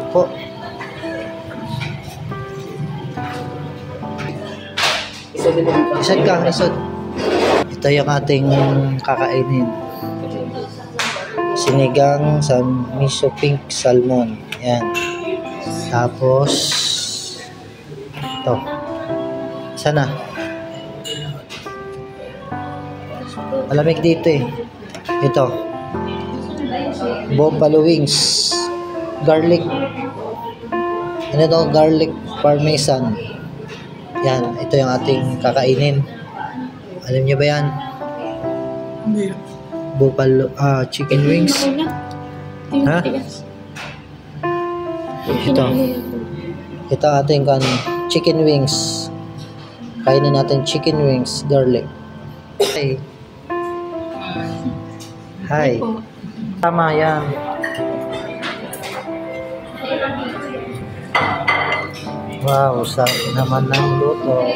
Po. Isod ka, isod. Ito yung ating kakainin. Sinigang sa miso pink salmon. Yan. Tapos ito. Sana. Malamig dito eh. Ito. Buffalo wings. Garlic. Ano ito? Garlic parmesan. Yan. Ito yung ating kakainin. Alam niyo ba yan? Hindi. Buffalo, chicken wings. Ha? Ito. Ito ating chicken wings. Kainin natin chicken wings, garlic. Hi. Hi. Tama yan. Wow, sarap naman ng luto.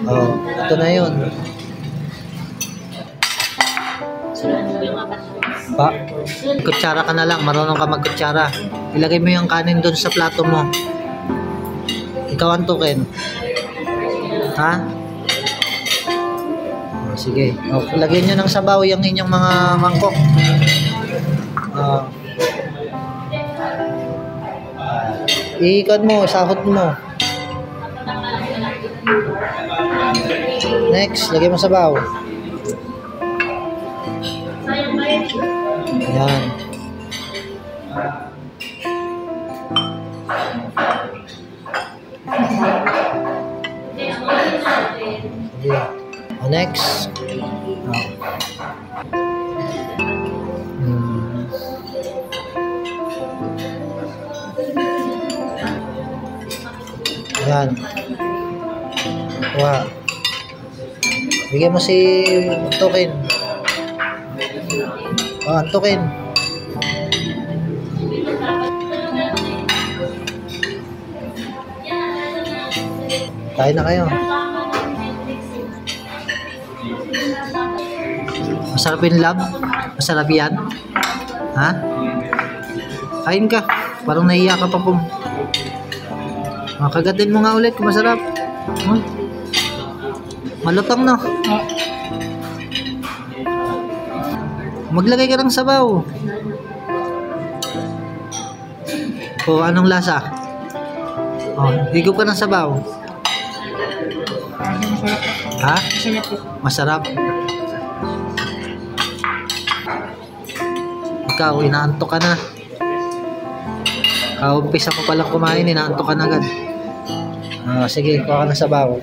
Oh, ito na yun. Pa, kutsara ka na lang. Marunong ka magkutsara. Ilagay mo yung kanin doon sa plato mo. Ikaw antukin. Ha? Oh, sige. Oh, lagyan nyo ng sabaw yung inyong mga mangkok. Oh. Iikot mo, sahod mo. Next, lagay mo sabaw. Ayan. Sige. Next. Ayan. Wow. Bigyan mo si Antukin. Oh, Antukin. Kain na kayo. Masarap yung lab? Masarap yan? Ha? Kain ka. Parang nahiya ka pa po. Kagatin mo nga ulit kung masarap. Malutong no? Maglagay ka ng sabaw. O anong lasa? O, higop ka ng sabaw. Ha? Masarap. Ikaw, inaantok ka na. Umpisa mo palang kumain, inaantok ka na agad. Sige, kuha ka ng sabaw.